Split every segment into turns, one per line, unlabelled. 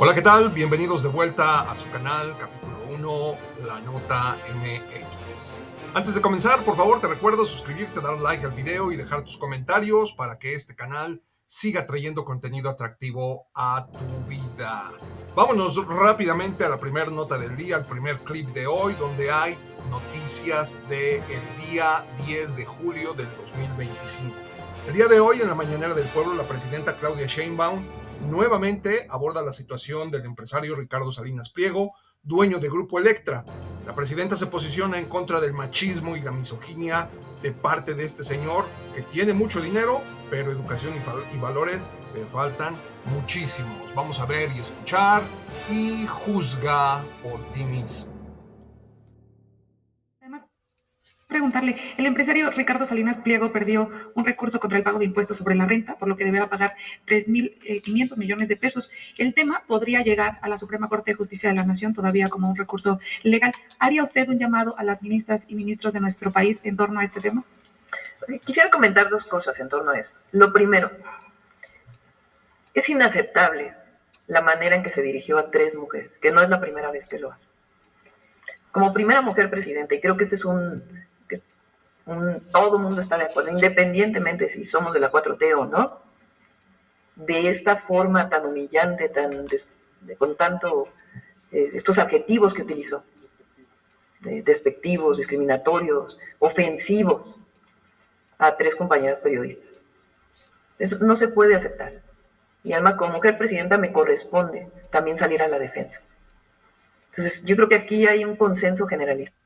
Hola, ¿qué tal? Bienvenidos de vuelta a su canal, capítulo 1, La Nota MX. Antes de comenzar, por favor, te recuerdo suscribirte, dar like al video y dejar tus comentarios para que este canal siga trayendo contenido atractivo a tu vida. Vámonos rápidamente a la primera nota del día, al primer clip de hoy, donde hay noticias del día 10 de julio del 2025. El día de hoy, en la mañanera del pueblo, la presidenta Claudia Sheinbaum nuevamente aborda la situación del empresario Ricardo Salinas Pliego, dueño de Grupo Electra. La presidenta se posiciona en contra del machismo y la misoginia de parte de este señor que tiene mucho dinero, pero educación y valores le faltan muchísimos. Vamos a ver y escuchar y juzga por ti mismo.
Preguntarle, el empresario Ricardo Salinas Pliego perdió un recurso contra el pago de impuestos sobre la renta, por lo que deberá pagar 3.500 millones de pesos. El tema podría llegar a la Suprema Corte de Justicia de la Nación todavía como un recurso legal. ¿Haría usted un llamado a las ministras y ministros de nuestro país en torno a este tema?
Quisiera comentar dos cosas en torno a eso. Lo primero, es inaceptable la manera en que se dirigió a 3 mujeres, que no es la primera vez que lo hace. Como primera mujer presidenta, y creo que este es todo el mundo está de acuerdo, independientemente si somos de la 4T o no, de esta forma tan humillante, con tanto estos adjetivos que utilizó, despectivos, discriminatorios, ofensivos a 3 compañeras periodistas. Eso no se puede aceptar. Y además, como mujer presidenta, me corresponde también salir a la defensa. Entonces, yo creo que aquí hay un consenso generalizado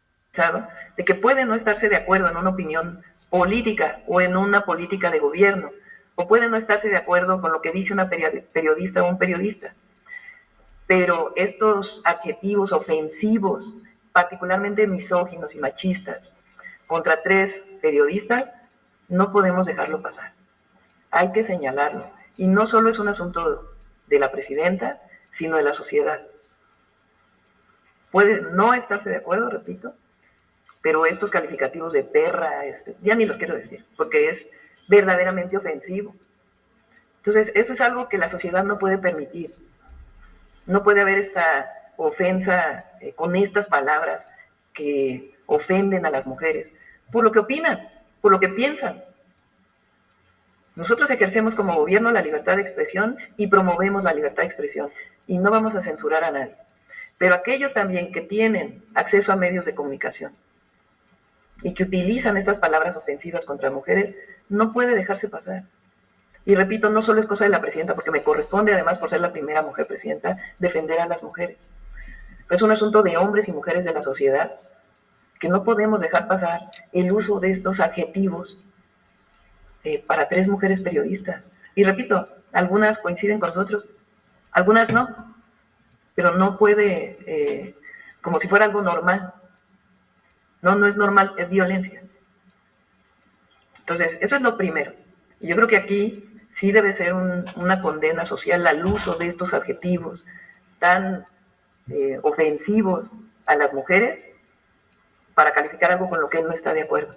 de que puede no estarse de acuerdo en una opinión política o en una política de gobierno, o puede no estarse de acuerdo con lo que dice una periodista o un periodista, pero estos adjetivos ofensivos, particularmente misóginos y machistas, contra 3 periodistas, no podemos dejarlo pasar. Hay que señalarlo. Y no solo es un asunto de la presidenta, sino de la sociedad. Puede no estarse de acuerdo, repito, pero estos calificativos de perra, ya ni los quiero decir, porque es verdaderamente ofensivo. Entonces, eso es algo que la sociedad no puede permitir. No puede haber esta ofensa con estas palabras que ofenden a las mujeres, por lo que opinan, por lo que piensan. Nosotros ejercemos como gobierno la libertad de expresión y promovemos la libertad de expresión, y no vamos a censurar a nadie. Pero aquellos también que tienen acceso a medios de comunicación y que utilizan estas palabras ofensivas contra mujeres, no puede dejarse pasar. Y repito, no solo es cosa de la presidenta, porque me corresponde, además, por ser la primera mujer presidenta, defender a las mujeres. Es un asunto de hombres y mujeres de la sociedad que no podemos dejar pasar el uso de estos adjetivos para 3 mujeres periodistas. Y repito, algunas coinciden con nosotros, algunas no, pero no puede, como si fuera algo normal. No es normal, es violencia. Entonces, eso es lo primero. Y yo creo que aquí sí debe ser una condena social al uso de estos adjetivos tan ofensivos a las mujeres para calificar algo con lo que él no está de acuerdo.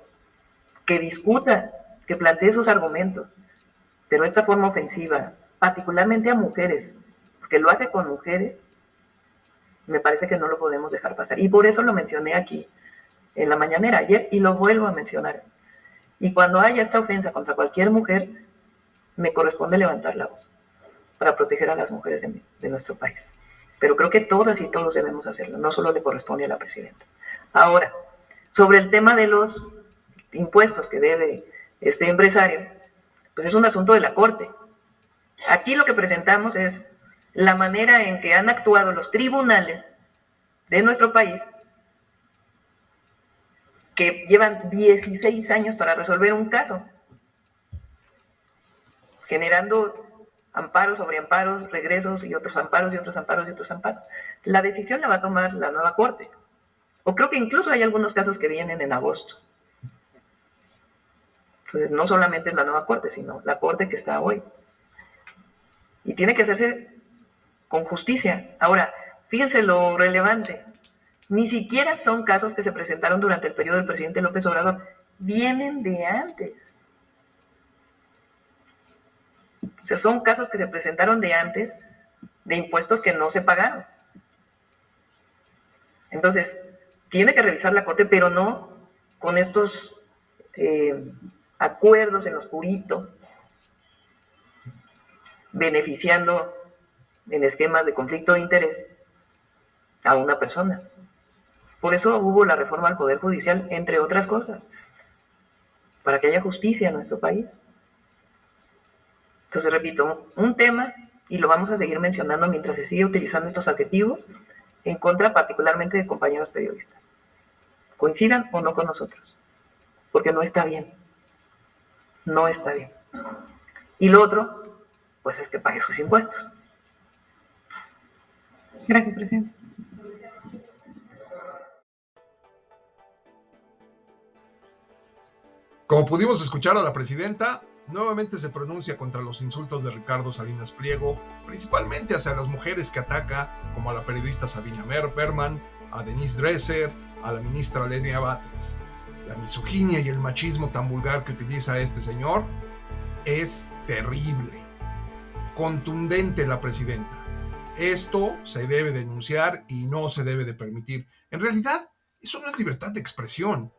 Que discuta, que plantee sus argumentos, pero esta forma ofensiva, particularmente a mujeres, porque lo hace con mujeres, me parece que no lo podemos dejar pasar. Y por eso lo mencioné aquí en la mañanera ayer y lo vuelvo a mencionar. Y cuando haya esta ofensa contra cualquier mujer, me corresponde levantar la voz para proteger a las mujeres de nuestro país. Pero creo que todas y todos debemos hacerlo, no solo le corresponde a la presidenta. Ahora, sobre el tema de los impuestos que debe este empresario, pues es un asunto de la Corte. Aquí lo que presentamos es la manera en que han actuado los tribunales de nuestro país, que llevan 16 años para resolver un caso, generando amparos sobre amparos, regresos y otros amparos y otros amparos y otros amparos. La decisión la va a tomar la nueva Corte. O creo que incluso hay algunos casos que vienen en agosto. Entonces, no solamente es la nueva Corte, sino la Corte que está hoy. Y tiene que hacerse con justicia. Ahora, fíjense lo relevante. Ni siquiera son casos que se presentaron durante el periodo del presidente López Obrador. Vienen de antes. O sea, son casos que se presentaron de antes de impuestos que no se pagaron. Entonces, tiene que revisar la Corte, pero no con estos acuerdos en oscurito, beneficiando en esquemas de conflicto de interés a una persona. Por eso hubo la reforma al Poder Judicial, entre otras cosas, para que haya justicia en nuestro país. Entonces, repito, un tema, y lo vamos a seguir mencionando mientras se sigue utilizando estos adjetivos, en contra particularmente de compañeros periodistas, coincidan o no con nosotros, porque no está bien, no está bien. Y lo otro, pues es que pague sus impuestos.
Gracias, presidente.
Como pudimos escuchar a la presidenta, nuevamente se pronuncia contra los insultos de Ricardo Salinas Pliego, principalmente hacia las mujeres que ataca, como a la periodista Sabina Berman, a Denise Dresser, a la ministra Lenia Batres. La misoginia y el machismo tan vulgar que utiliza este señor es terrible. Contundente la presidenta. Esto se debe denunciar y no se debe de permitir. En realidad, eso no es libertad de expresión.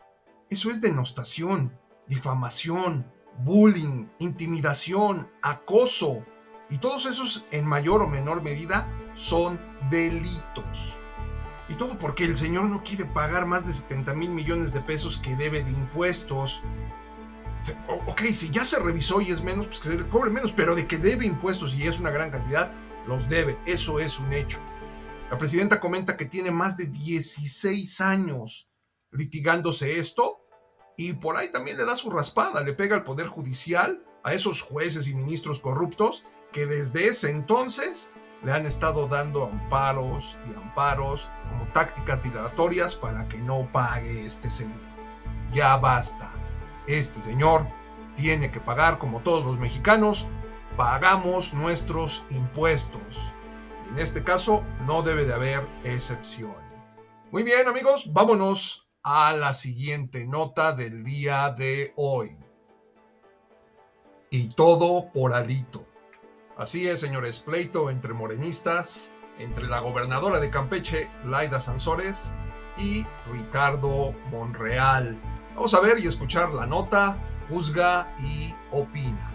Eso es denostación, difamación, bullying, intimidación, acoso. Y todos esos, en mayor o menor medida, son delitos. Y todo porque el señor no quiere pagar más de 70,000 millones de pesos que debe de impuestos. Ok, si ya se revisó y es menos, pues que se le cobre menos, pero de que debe impuestos y es una gran cantidad, los debe. Eso es un hecho. La presidenta comenta que tiene más de 16 años litigándose esto y por ahí también le da su raspada, le pega al Poder Judicial, a esos jueces y ministros corruptos que desde ese entonces le han estado dando amparos y amparos como tácticas dilatorias para que no pague este señor. Ya basta. Este señor tiene que pagar como todos los mexicanos. Pagamos nuestros impuestos. Y en este caso no debe de haber excepción. Muy bien, amigos, vámonos a la siguiente nota del día de hoy. Y todo por Alito. Así es, señores, pleito entre morenistas, entre la gobernadora de Campeche, Laida Sansores, y Ricardo Monreal. Vamos a ver y escuchar la nota, juzga y opina.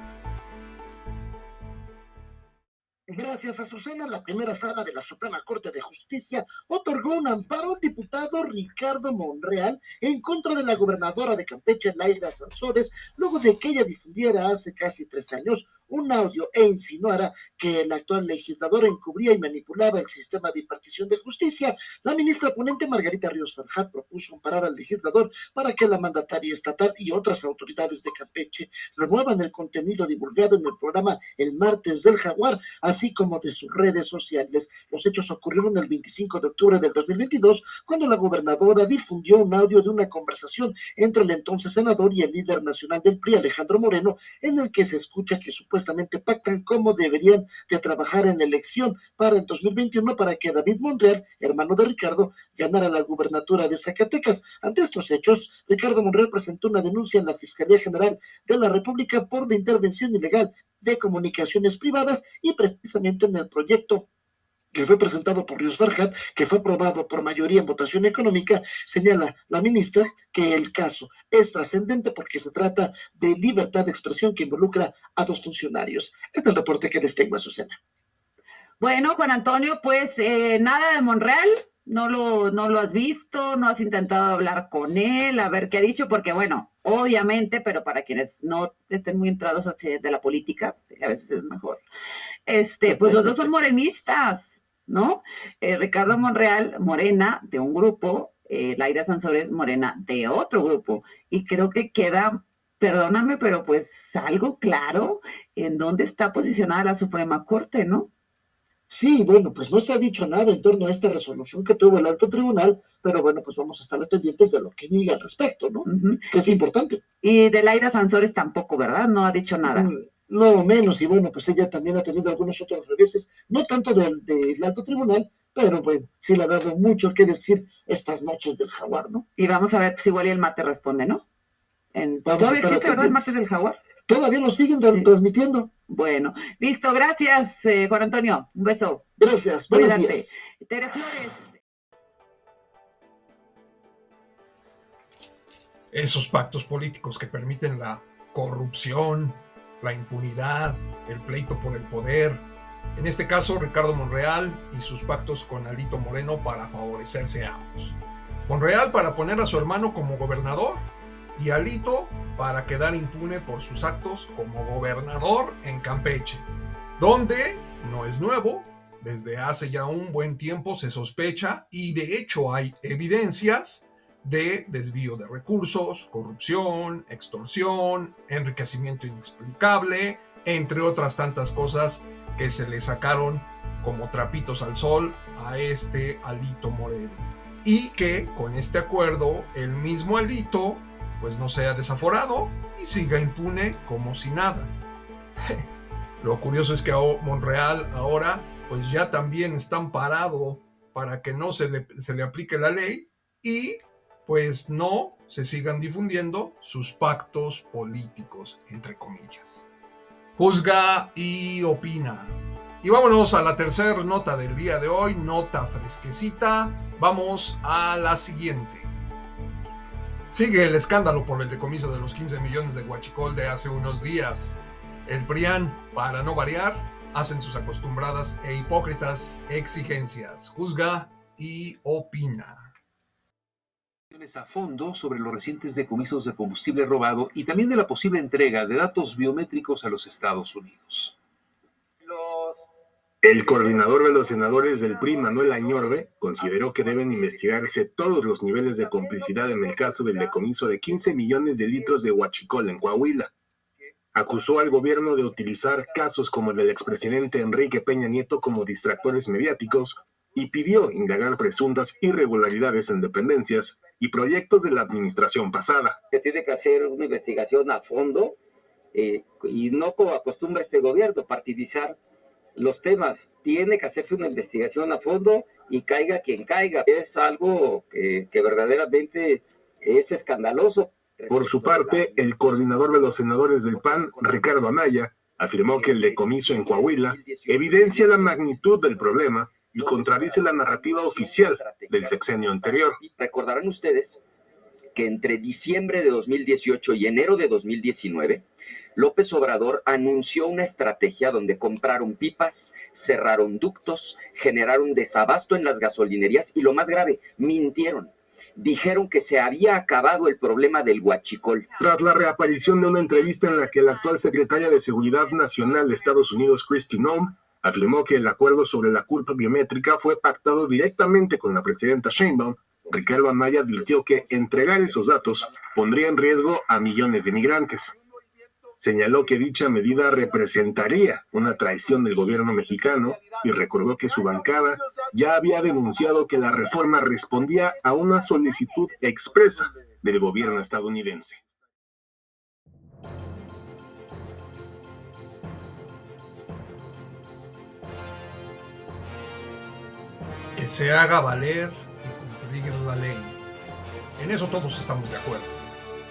Gracias a Azucena, la primera sala de la Suprema Corte de Justicia otorgó un amparo al diputado Ricardo Monreal en contra de la gobernadora de Campeche, Laida Sansores, luego de que ella difundiera hace casi 3 años un audio e insinuara que el actual legislador encubría y manipulaba el sistema de impartición de justicia. La ministra ponente Margarita Ríos Farjat propuso amparar al legislador para que la mandataria estatal y otras autoridades de Campeche remuevan el contenido divulgado en el programa El Martes del Jaguar, así como de sus redes sociales. Los hechos ocurrieron el 25 de octubre del 2022, cuando la gobernadora difundió un audio de una conversación entre el entonces senador y el líder nacional del PRI, Alejandro Moreno, en el que se escucha que supuestamente pactan cómo deberían de trabajar en la elección para el 2021 para que David Monreal, hermano de Ricardo, ganara la gubernatura de Zacatecas. Ante estos hechos, Ricardo Monreal presentó una denuncia en la Fiscalía General de la República por la intervención ilegal de comunicaciones privadas y precisamente en el proyecto que fue presentado por Ríos Farjat, que fue aprobado por mayoría en votación económica, señala la ministra que el caso es trascendente porque se trata de libertad de expresión que involucra a 2 funcionarios. Este es el reporte que les tengo, Azucena.
Bueno, Juan Antonio, pues nada de Monreal, no lo has visto, no has intentado hablar con él, a ver qué ha dicho, porque bueno, obviamente, pero para quienes no estén muy entrados de la política, a veces es mejor, pues los dos son morenistas, ¿no? Ricardo Monreal, Morena, de un grupo, Laida Sansores, Morena, de otro grupo, y creo que queda, perdóname, pero pues algo claro en dónde está posicionada la Suprema Corte, ¿no?
Sí, bueno, pues no se ha dicho nada en torno a esta resolución que tuvo el alto tribunal, pero bueno, pues vamos a estar pendientes de lo que diga al respecto, ¿no? Que es importante.
Y de Laida Sansores tampoco, ¿verdad? No ha dicho nada.
No, menos, y bueno, pues ella también ha tenido algunos otros reveses, no tanto del alto tribunal, pero bueno, sí le ha dado mucho que decir estas noches del Jaguar, ¿no?
Y vamos a ver, pues igual y el martes responde, ¿no? ¿Todavía existe, verdad, el martes del Jaguar?
Todavía lo siguen
Sí.
transmitiendo.
Bueno, listo, gracias, Juan Antonio. Un beso.
Gracias, buenos
Cuídate.
días.
Tere Flores.
Esos pactos políticos que permiten la corrupción, la impunidad, el pleito por el poder. En este caso, Ricardo Monreal y sus pactos con Alito Moreno para favorecerse a ambos. Monreal para poner a su hermano como gobernador y Alito para quedar impune por sus actos como gobernador en Campeche, donde no es nuevo, desde hace ya un buen tiempo se sospecha y de hecho hay evidencias de desvío de recursos, corrupción, extorsión, enriquecimiento inexplicable, entre otras tantas cosas que se le sacaron como trapitos al sol a este Alito Moreno. Y que con este acuerdo el mismo Alito pues no sea desaforado y siga impune como si nada. Lo curioso es que a Monreal ahora pues ya también está amparado para que no se le aplique la ley y pues no se sigan difundiendo sus pactos políticos, entre comillas. Juzga y opina. Y vámonos a la tercera nota del día de hoy, nota fresquecita. Vamos a la siguiente. Sigue el escándalo por el decomiso de los 15 millones de huachicol de hace unos días. El PRIAN, para no variar, hacen sus acostumbradas e hipócritas exigencias. Juzga y opina.
A fondo sobre los recientes decomisos de combustible robado y también de la posible entrega de datos biométricos a los Estados Unidos.
El coordinador de los senadores del PRI, Manuel Añorbe, consideró que deben investigarse todos los niveles de complicidad en el caso del decomiso de 15 millones de litros de huachicol en Coahuila. Acusó al gobierno de utilizar casos como el del expresidente Enrique Peña Nieto como distractores mediáticos y pidió indagar presuntas irregularidades en dependencias y proyectos de la administración pasada.
Se tiene que hacer una investigación a fondo y no como acostumbra este gobierno, partidizar los temas. Tiene que hacerse una investigación a fondo y caiga quien caiga. Es algo que verdaderamente es escandaloso.
Por su parte, el coordinador de los senadores del PAN, Ricardo Anaya, afirmó que el decomiso en Coahuila evidencia la magnitud del problema y contradice la narrativa oficial del sexenio anterior.
Recordarán ustedes que entre diciembre de 2018 y enero de 2019, López Obrador anunció una estrategia donde compraron pipas, cerraron ductos, generaron desabasto en las gasolinerías y lo más grave, mintieron. Dijeron que se había acabado el problema del huachicol.
Tras la reaparición de una entrevista en la que la actual secretaria de Seguridad Nacional de Estados Unidos, Kristi Noem, afirmó que el acuerdo sobre la culpa biométrica fue pactado directamente con la presidenta Sheinbaum, Ricardo Anaya advirtió que entregar esos datos pondría en riesgo a millones de migrantes. Señaló que dicha medida representaría una traición del gobierno mexicano y recordó que su bancada ya había denunciado que la reforma respondía a una solicitud expresa del gobierno estadounidense.
Que se haga valer y cumplir la ley. En eso todos estamos de acuerdo.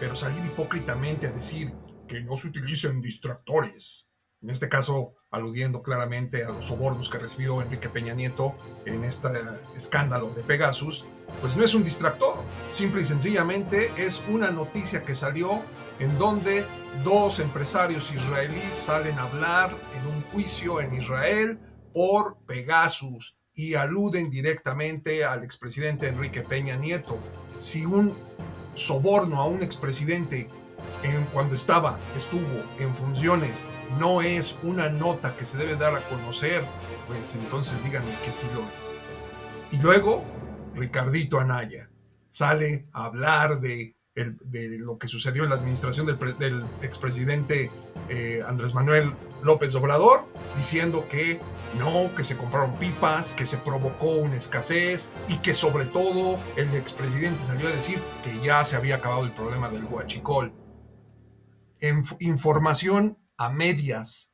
Pero salir hipócritamente a decir que no se utilicen distractores, en este caso aludiendo claramente a los sobornos que recibió Enrique Peña Nieto en este escándalo de Pegasus, pues no es un distractor, simple y sencillamente es una noticia que salió en donde dos empresarios israelíes salen a hablar en un juicio en Israel por Pegasus y aluden directamente al expresidente Enrique Peña Nieto. Si un soborno a un expresidente cuando estuvo en funciones no es una nota que se debe dar a conocer, pues entonces díganme que sí lo es. Y luego Ricardito Anaya sale a hablar de lo que sucedió en la administración del expresidente Andrés Manuel López Obrador, diciendo que no, que se compraron pipas, que se provocó una escasez y que sobre todo el expresidente salió a decir que ya se había acabado el problema del huachicol. Información a medias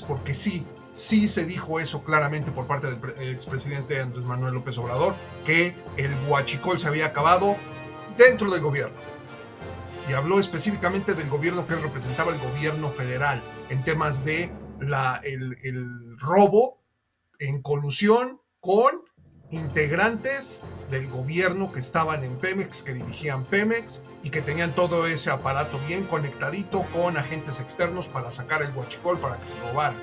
porque sí se dijo eso claramente por parte del expresidente Andrés Manuel López Obrador, que el huachicol se había acabado dentro del gobierno. y habló específicamente del gobierno que él representaba, el gobierno federal, en temas de el robo en colusión con integrantes del gobierno que estaban en Pemex, que dirigían Pemex y que tenían todo ese aparato bien conectadito con agentes externos para sacar el huachicol, para que se robaran.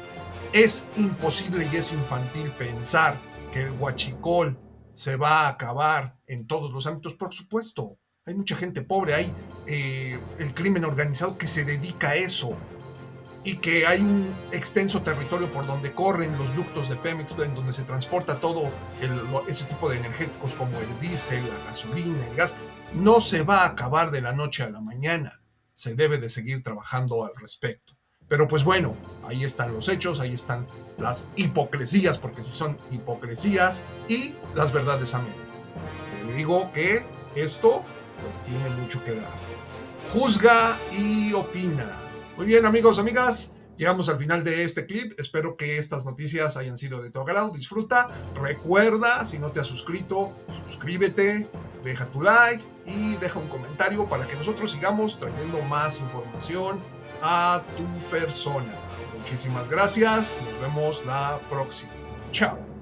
Es imposible y es infantil pensar que el huachicol se va a acabar en todos los ámbitos. Por supuesto, hay mucha gente pobre, hay el crimen organizado que se dedica a eso, y que hay un extenso territorio por donde corren los ductos de Pemex, en donde se transporta todo ese tipo de energéticos como el diésel, la gasolina, el gas. No se va a acabar de la noche a la mañana. Se debe de seguir trabajando al respecto. Pero pues bueno, ahí están los hechos, ahí están las hipocresías, porque sí son hipocresías, y las verdades a medio. Te digo que esto pues tiene mucho que dar. Juzga y opina. Muy bien, amigos, amigas, llegamos al final de este clip. Espero que estas noticias hayan sido de tu agrado. Disfruta. Recuerda, si no te has suscrito, suscríbete, deja tu like y deja un comentario para que nosotros sigamos trayendo más información a tu persona. Muchísimas gracias. Nos vemos la próxima. Chao.